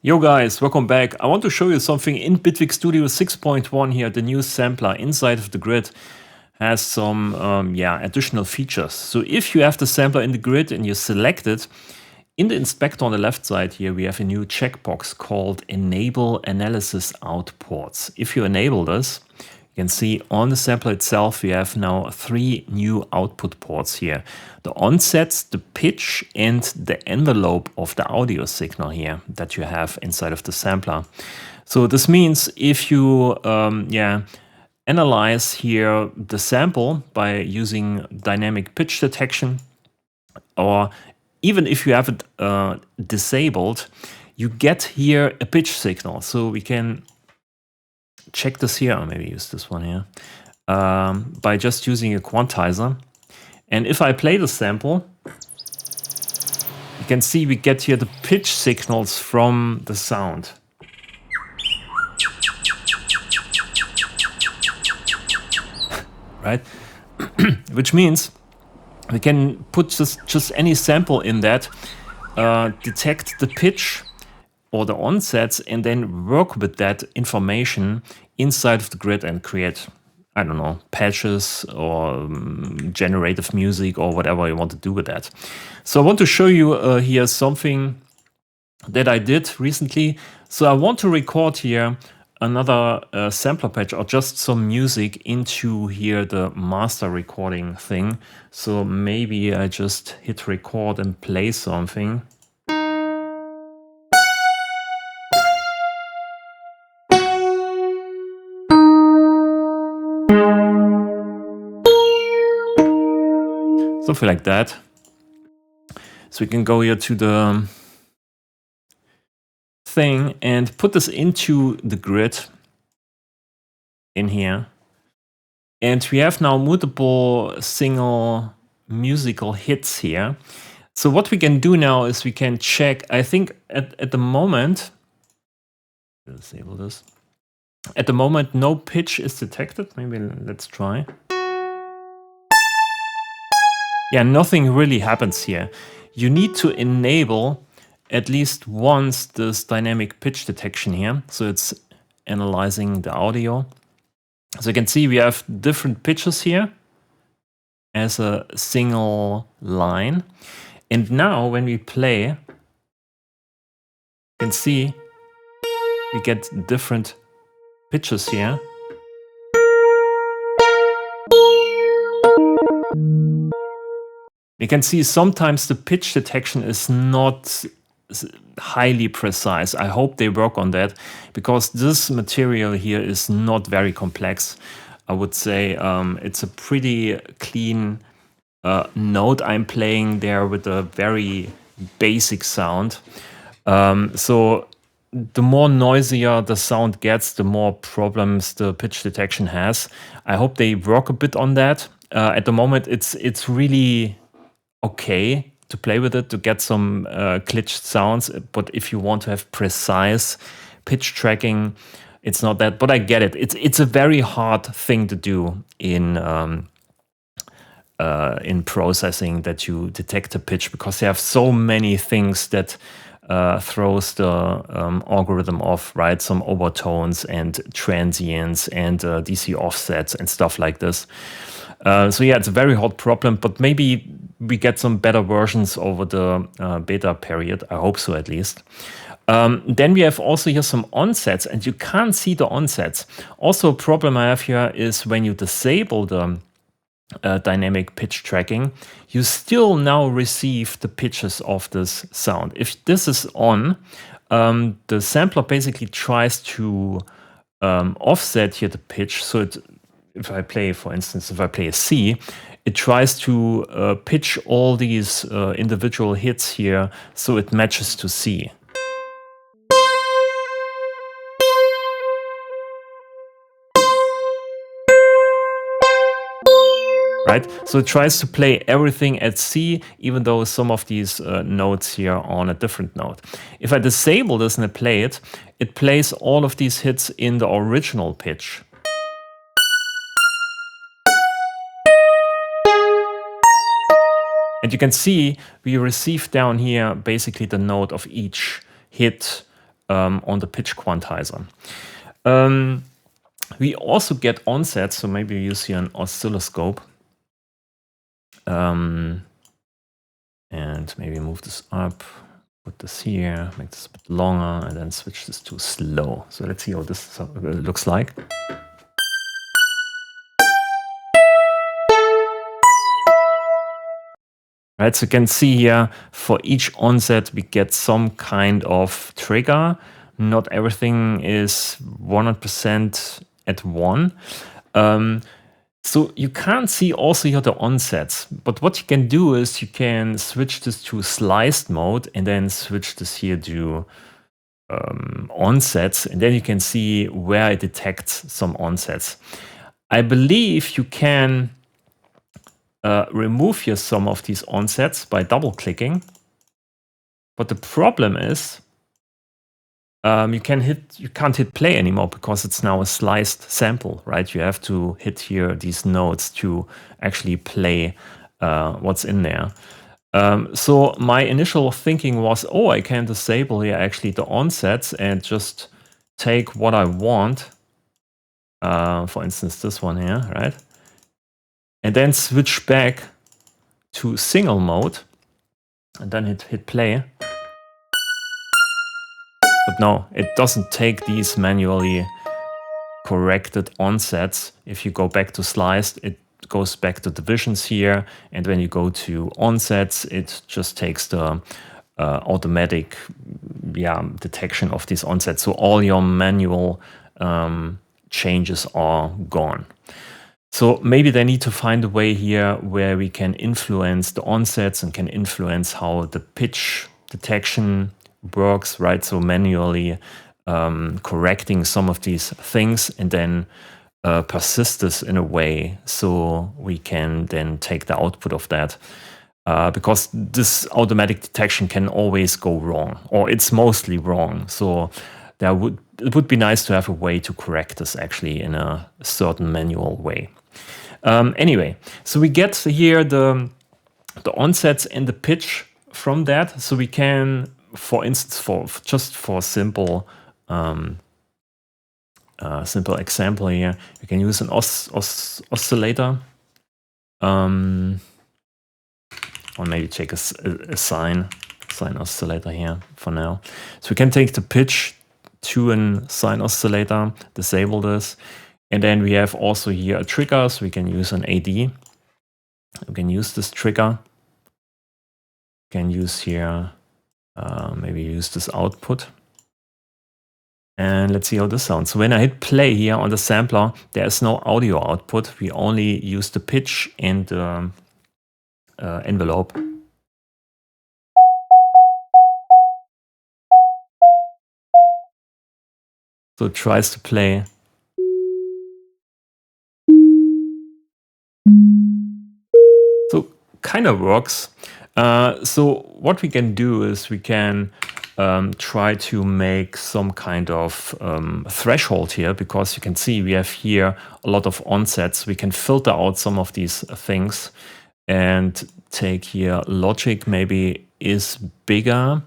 Yo guys, welcome back. I want to show you something in Bitwig Studio 6.1 here. The new sampler inside of the grid has some additional features. So if you have the sampler in the grid and you select it, in the inspector on the left side here, we have a new checkbox called Enable Analysis Outputs. If you enable this, you can see on the sampler itself, we have now 3 new output ports here. The onsets, the pitch, and the envelope of the audio signal here that you have inside of the sampler. So this means if you analyze here the sample by using dynamic pitch detection, or even if you have it disabled, you get here a pitch signal. So we can check this here, or maybe use this one here, by just using a quantizer. And if I play the sample, you can see we get here the pitch signals from the sound. Right? Which means we can put just any sample in that, detect the pitch or the onsets, and then work with that information inside of the grid and create, I don't know, patches or generative music or whatever you want to do with that. So I want to show you here something that I did recently. So I want to record here another sampler patch or just some music into here the master recording thing. So maybe I just hit record and play something. Something like that. So we can go here to the thing and put this into the grid in here. And we have now multiple single musical hits here. So what we can do now is we can check, I think at the moment, disable this. At the moment, no pitch is detected. Maybe let's try. Yeah, nothing really happens here. You need to enable at least once this dynamic pitch detection here. So it's analyzing the audio. So you can see we have different pitches here as a single line. And now when we play, you can see we get different pitches here. You can see sometimes the pitch detection is not highly precise. I hope they work on that, because this material here is not very complex. I would say it's a pretty clean note I'm playing there with a very basic sound. So the more noisier the sound gets, the more problems the pitch detection has. I hope they work a bit on that. At the moment, it's really okay to play with it, to get some glitched sounds. But if you want to have precise pitch tracking, it's not that. But I get it. It's a very hard thing to do in processing, that you detect a pitch, because you have so many things that throws the algorithm off, right? Some overtones and transients and DC offsets and stuff like this. So yeah, it's a very hard problem, but maybe we get some better versions over the beta period. I hope so, at least. Then we have also here some onsets, and you can't see the onsets. Also, a problem I have here is when you disable the dynamic pitch tracking, you still now receive the pitches of this sound. If this is on, the sampler basically tries to offset here the pitch. So if I play, for instance, if I play a C, it tries to pitch all these individual hits here so it matches to C. Right? So it tries to play everything at C, even though some of these notes here are on a different note. If I disable this and I play it, it plays all of these hits in the original pitch. And you can see we receive down here basically the note of each hit on the pitch quantizer. We also get onsets, so maybe you use here an oscilloscope. And maybe move this up, put this here, make this a bit longer, and then switch this to slow. So let's see how this looks like. Right, so you can see here for each onset we get some kind of trigger. Not everything is 100% at one. So you can't see also here the onsets, but what you can do is you can switch this to sliced mode and then switch this here to onsets, and then you can see where it detects some onsets. I believe you can remove here some of these onsets by double clicking, but the problem is you can't hit play anymore because it's now a sliced sample, right? You have to hit here these nodes to actually play what's in there. So my initial thinking was, oh, I can disable here actually the onsets and just take what I want. For instance, this one here, right? And then switch back to single mode and then hit play. But no, it doesn't take these manually corrected onsets. If you go back to sliced, it goes back to divisions here. And when you go to onsets, it just takes the automatic detection of these onsets. So all your manual changes are gone. So maybe they need to find a way here where we can influence the onsets and can influence how the pitch detection works, right? So manually correcting some of these things and then persist this in a way so we can then take the output of that. Because this automatic detection can always go wrong, or it's mostly wrong. So it would be nice to have a way to correct this actually in a certain manual way. Anyway, so we get here the onsets and the pitch from that. So we can, for instance, for simple simple example here, we can use an oscillator. Or maybe take a sine oscillator here for now. So we can take the pitch to a sine oscillator, disable this. And then we have also here a trigger, so we can use an AD. We can use this trigger. We can use here, maybe use this output. And let's see how this sounds. So when I hit play here on the sampler, there is no audio output. We only use the pitch and the envelope. So it tries to play. So kind of works. So what we can do is we can try to make some kind of threshold here, because you can see we have here a lot of onsets. We can filter out some of these things and take here logic maybe is bigger,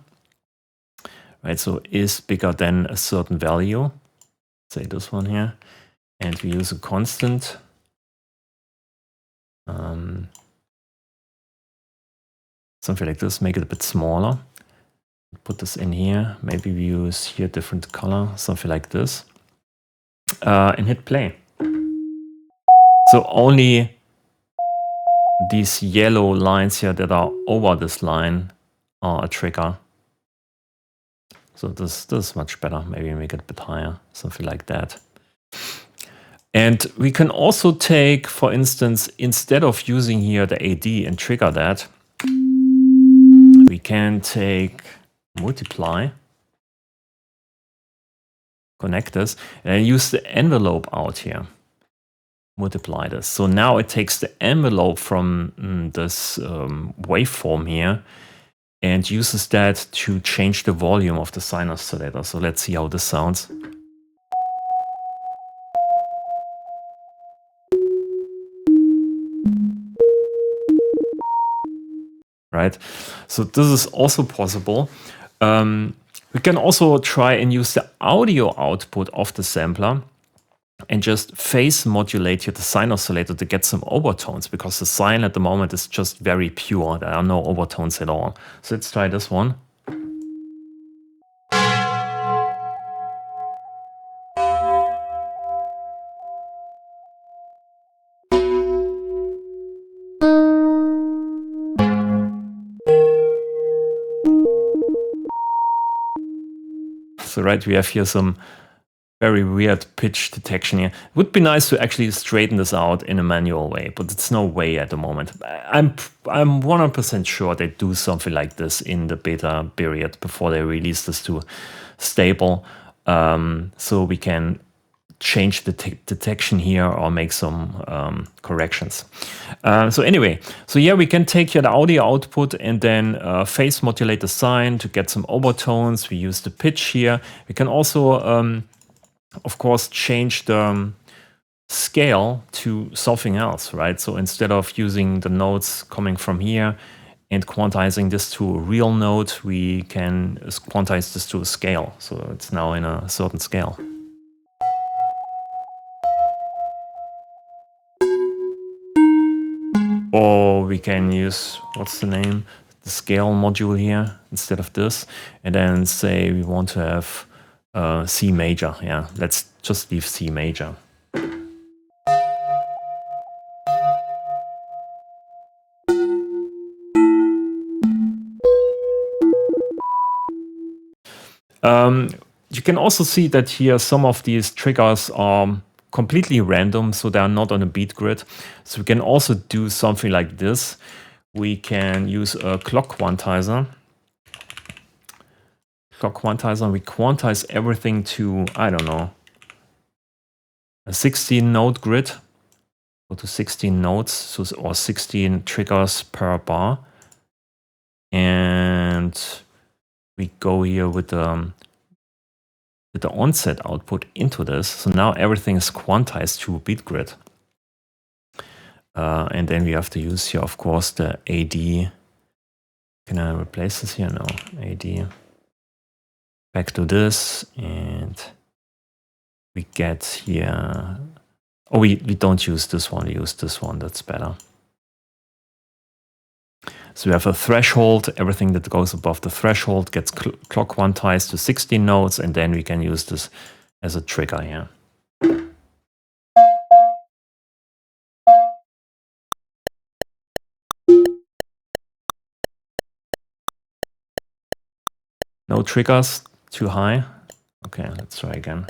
right? So is bigger than a certain value, say this one here, and we use a constant. Something like this, make it a bit smaller. Put this in here. Maybe we use here different color, something like this. And hit play. So only these yellow lines here that are over this line are a trigger. So this is much better. Maybe make it a bit higher, something like that. And we can also take, for instance, instead of using here the AD and trigger that, we can take multiply, connect this, and use the envelope out here. Multiply this. So now it takes the envelope from this waveform here and uses that to change the volume of the sine oscillator. So let's see how this sounds. Right, so this is also possible. We can also try and use the audio output of the sampler and just phase modulate here the sine oscillator to get some overtones, because the sine at the moment is just very pure. There are no overtones at all. So let's try this one. So right, we have here some very weird pitch detection here. It would be nice to actually straighten this out in a manual way, but it's no way at the moment. I'm 100% sure they do something like this in the beta period before they release this to stable, so we can change the detection here or make some corrections. So anyway, so yeah, we can take here the audio output and then phase modulate the sine to get some overtones. We use the pitch here. We can also, of course, change the scale to something else, right? So instead of using the notes coming from here and quantizing this to a real note, we can quantize this to a scale. So it's now in a certain scale. Or we can use, what's the name? The scale module here instead of this. And then say we want to have C major. Yeah, let's just leave C major. You can also see that here some of these triggers are completely random, so they are not on a beat grid. So we can also do something like this. We can use a clock quantizer. We quantize everything to, I don't know, a 16 node grid. Go to 16 nodes, so, or 16 triggers per bar. And we go here with the onset output into this. So now everything is quantized to a beat grid. And then we have to use here, of course, the AD. Can I replace this here? No, AD. Back to this, and we get here. Oh, we don't use this one, we use this one, that's better. So we have a threshold, everything that goes above the threshold gets clock quantized to 16 nodes, and then we can use this as a trigger here. No triggers, too high. Okay, let's try again.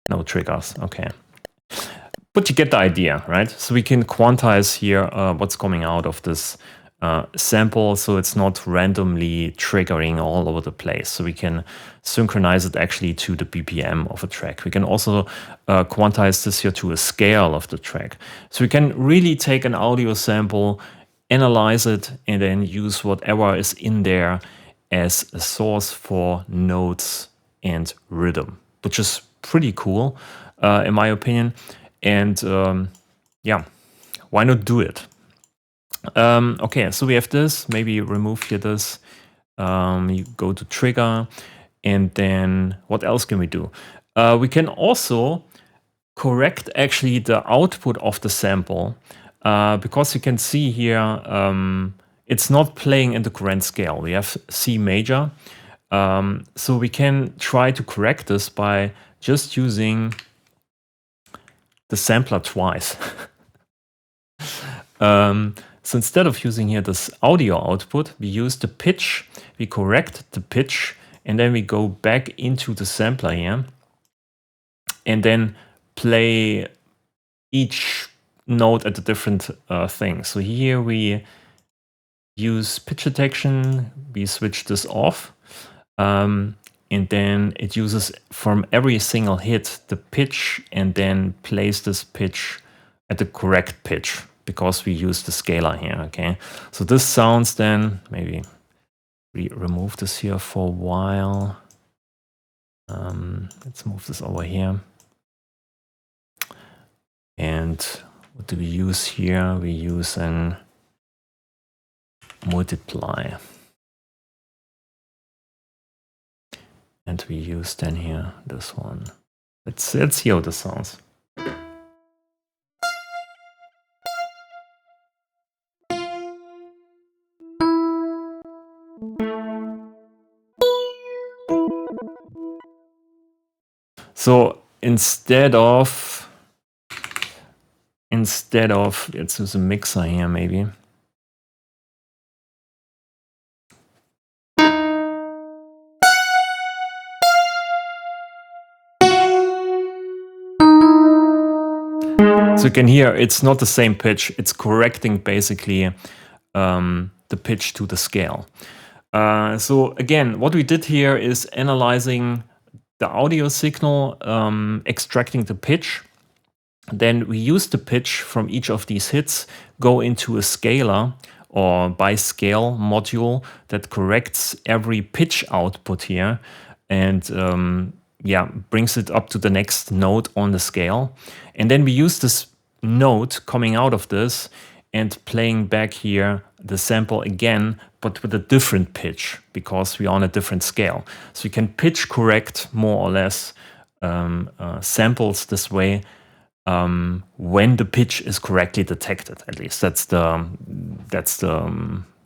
No triggers, okay. But you get the idea, right? So we can quantize here what's coming out of this sample, so it's not randomly triggering all over the place. So we can synchronize it actually to the BPM of a track. We can also quantize this here to a scale of the track. So we can really take an audio sample, analyze it, and then use whatever is in there as a source for notes and rhythm, which is pretty cool, in my opinion. And yeah, why not do it? Okay, so we have this. Maybe remove here this. You go to trigger, and then what else can we do? We can also correct actually the output of the sample, because you can see here it's not playing in the current scale. We have C major. So we can try to correct this by just using the sampler twice. So instead of using here this audio output, we use the pitch, we correct the pitch, and then we go back into the sampler here, and then play each note at a different thing. So here we use pitch detection, we switch this off, and then it uses from every single hit the pitch, and then plays this pitch at the correct pitch, because we use the scalar here, okay? So this sounds then, maybe we remove this here for a while. Let's move this over here. And what do we use here? We use an multiply. And we use then here this one. Let's see how this sounds. So instead of let's use a mixer here maybe. So you can hear it's not the same pitch. It's correcting basically the pitch to the scale. So again, what we did here is analyzing the audio signal, extracting the pitch. Then we use the pitch from each of these hits, go into a scaler or biscale module that corrects every pitch output here, and yeah, brings it up to the next note on the scale. And then we use this note coming out of this and playing back here the sample again, but with a different pitch because we are on a different scale. So you can pitch correct more or less samples this way when the pitch is correctly detected. At least that's the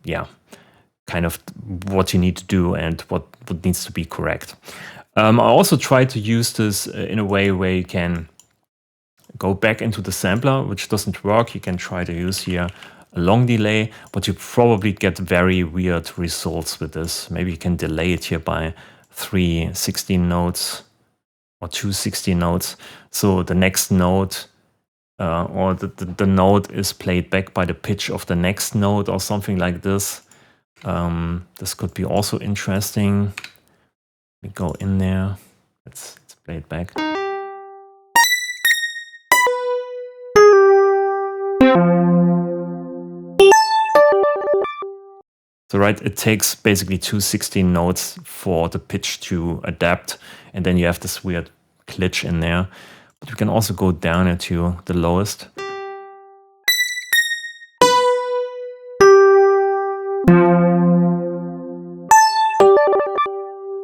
yeah, kind of what you need to do and what needs to be correct. I also try to use this in a way where you can go back into the sampler, which doesn't work. You can try to use here a long delay, but you probably get very weird results with this. Maybe you can delay it here by 3 16 notes or 2 16 notes. So the next note or the note is played back by the pitch of the next note or something like this. This could be also interesting. We go in there. Let's play it back. So right, it takes basically 2 16 notes for the pitch to adapt, and then you have this weird glitch in there. But we can also go down into the lowest.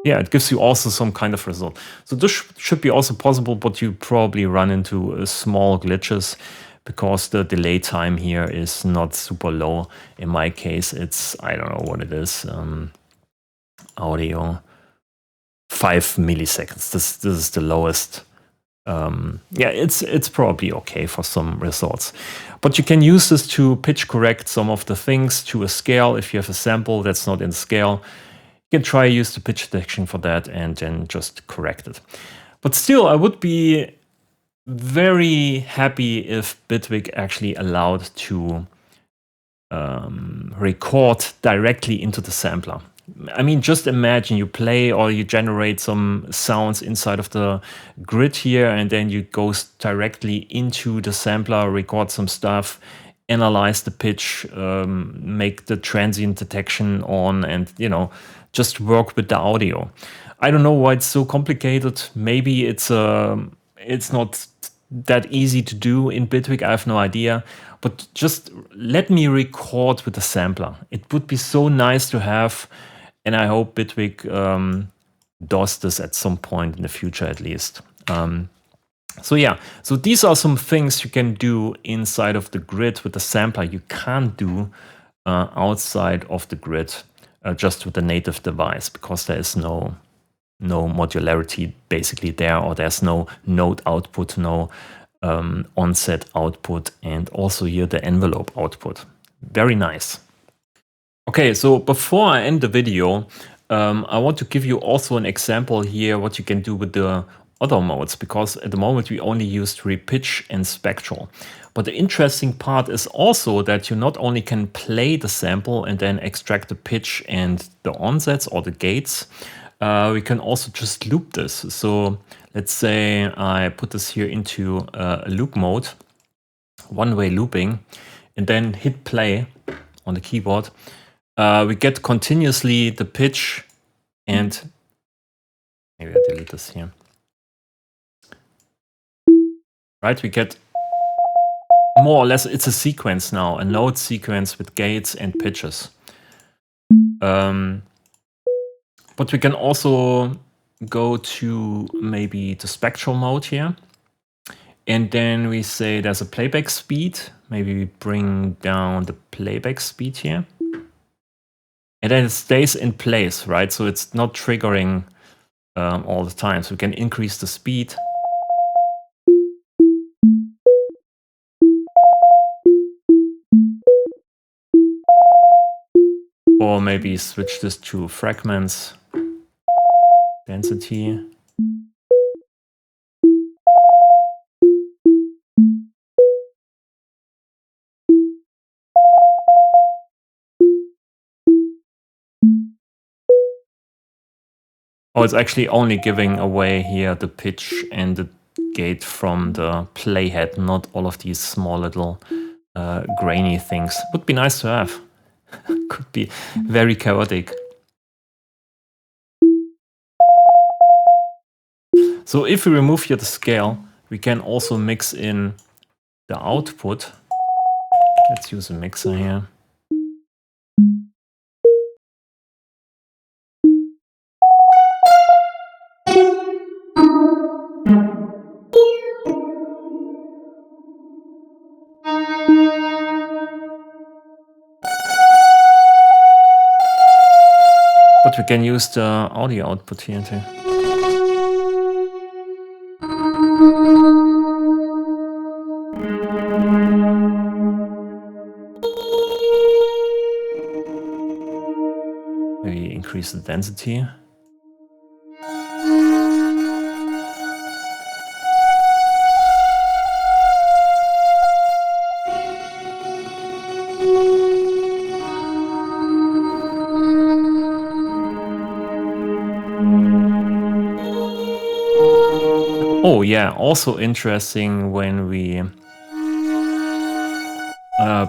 Yeah, it gives you also some kind of result. So this should be also possible, but you probably run into small glitches because the delay time here is not super low. In my case, it's, I don't know what it is, audio, 5 milliseconds. This is the lowest. Yeah, it's probably okay for some results. But you can use this to pitch correct some of the things to a scale. If you have a sample that's not in scale, you can try use the pitch detection for that and then just correct it. But still, I would be very happy if Bitwig actually allowed to record directly into the sampler. I mean, just imagine you play or you generate some sounds inside of the grid here, and then you go directly into the sampler, record some stuff, analyze the pitch, make the transient detection on, and just work with the audio. I don't know why it's so complicated. Maybe it's not that easy to do in Bitwig. I have no idea. But just let me record with the sampler. It would be so nice to have, and I hope Bitwig does this at some point in the future at least. So yeah, so these are some things you can do inside of the grid with the sampler you can't do outside of the grid just with the native device, because there is no modularity basically there, or there's no node output, no onset output, and also here the envelope output. Very nice. Okay, so before I end the video, I want to give you also an example here what you can do with the other modes, because at the moment we only used repitch and spectral. But the interesting part is also that you not only can play the sample and then extract the pitch and the onsets or the gates, we can also just loop this. So let's say I put this here into a loop mode, one-way looping, and then hit play on the keyboard. We get continuously the pitch, and maybe I delete this here. Right, we get more or less, it's a sequence now, a note sequence with gates and pitches. But we can also go to maybe the spectral mode here. And then we say there's a playback speed. Maybe we bring down the playback speed here. And then it stays in place, right? So it's not triggering all the time. So we can increase the speed. Or maybe switch this to fragments, density. Oh, it's actually only giving away here the pitch and the gate from the playhead, not all of these small little grainy things. Would be nice to have. Could be very chaotic. So if we remove here the scale, we can also mix in the output. Let's use a mixer here. But we can use the audio output here too. Maybe increase the density. Oh yeah, also interesting when we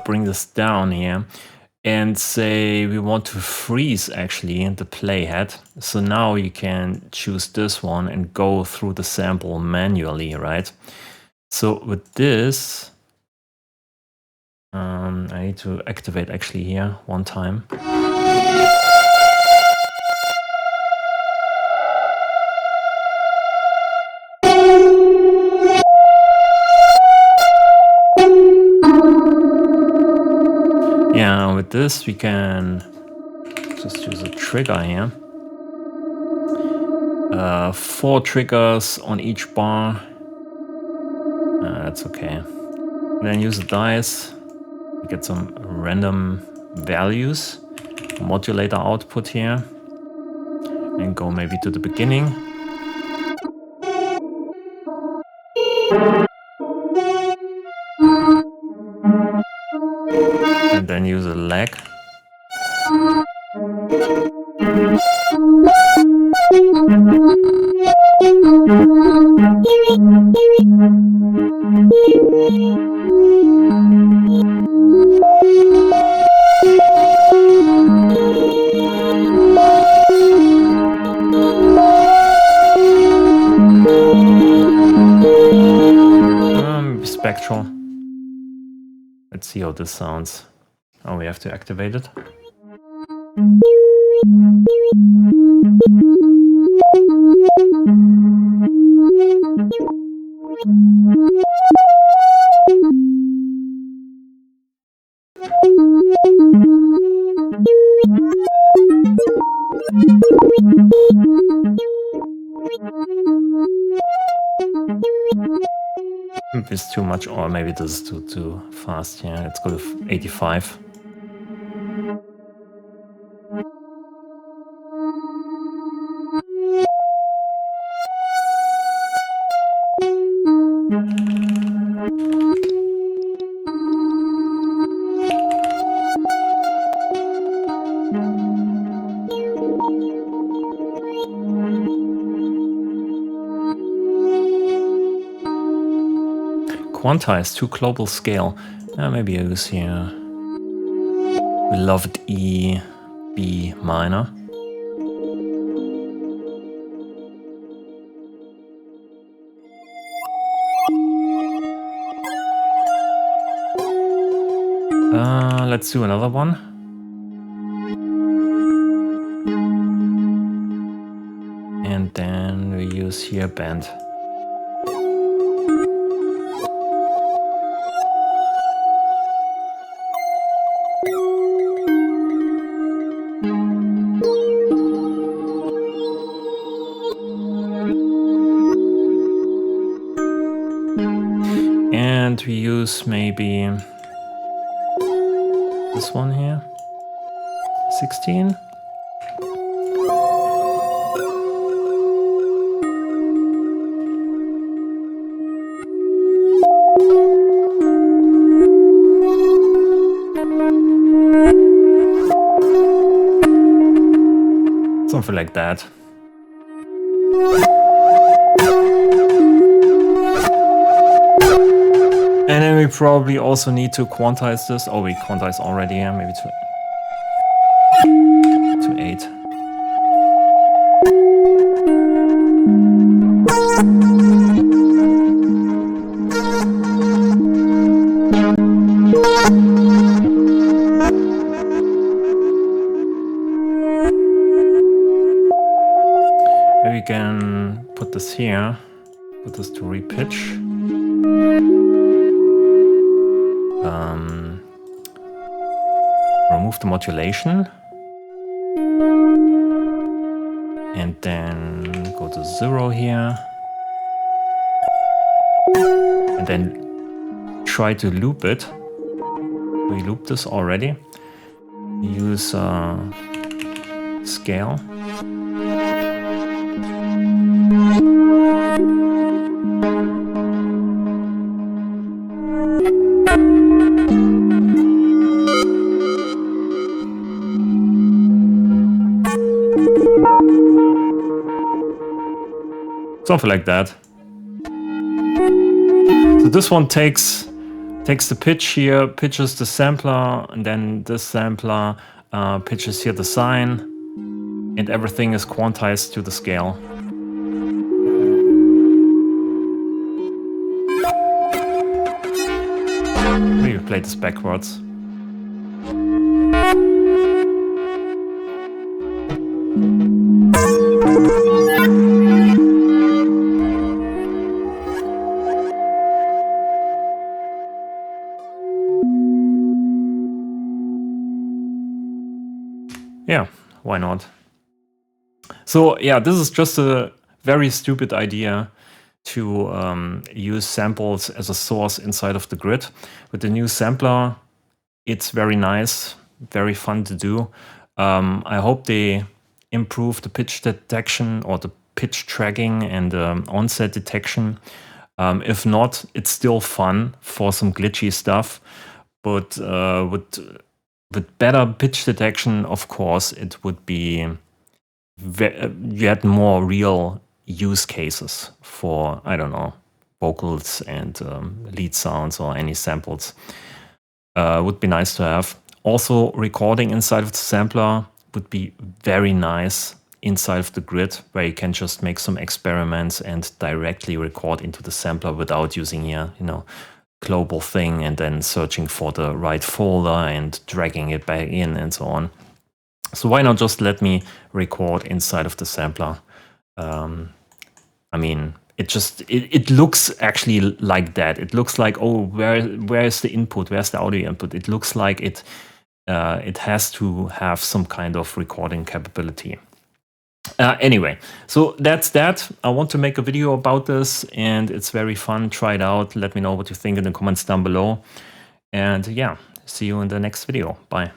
bring this down here and say we want to freeze actually the playhead. So now you can choose this one and go through the sample manually, right? So with this, I need to activate actually here one time. Yeah, with this we can just use a trigger here. 4 triggers on each bar. That's okay. And then use a dice to get some random values. Modulator output here. And go maybe to the beginning. And then use a lag. Spectral. Let's see how this sounds. Oh, we have to activate it. Maybe it's too much, or maybe this is too fast. Yeah, let's go to 85. Quantize to global scale. Maybe I use here beloved E, B minor. Let's do another one. use here bend. And we use maybe this one here, 16. Something like that. And then we probably also need to quantize this. Oh, we quantized already, yeah, maybe to 8. Maybe we can put this here, put this to repitch. Remove the modulation. And then go to 0 here. And then try to loop it. We looped this already. Use scale. Something like that. So this one takes the pitch here, pitches the sampler, and then this sampler pitches here the sine, and everything is quantized to the scale. Maybe play this backwards. Yeah, why not? So yeah, this is just a very stupid idea to use samples as a source inside of the grid. With the new sampler, it's very nice, very fun to do. I hope they improve the pitch detection or the pitch tracking and onset detection. If not, it's still fun for some glitchy stuff, but with better pitch detection, of course, it would be you had more real use cases for, I don't know, vocals and lead sounds or any samples. Would be nice to have. Also, recording inside of the sampler would be very nice inside of the grid, where you can just make some experiments and directly record into the sampler without using here, you know, global thing and then searching for the right folder and dragging it back in and so on. So why not just let me record inside of the sampler? I mean, it looks actually like that. It looks like, oh, where is the input? Where's the audio input? It looks like it has to have some kind of recording capability. Anyway, so that's that. I want to make a video about this, and it's very fun. Try it out. Let me know what you think in the comments down below. And yeah, see you in the next video. Bye.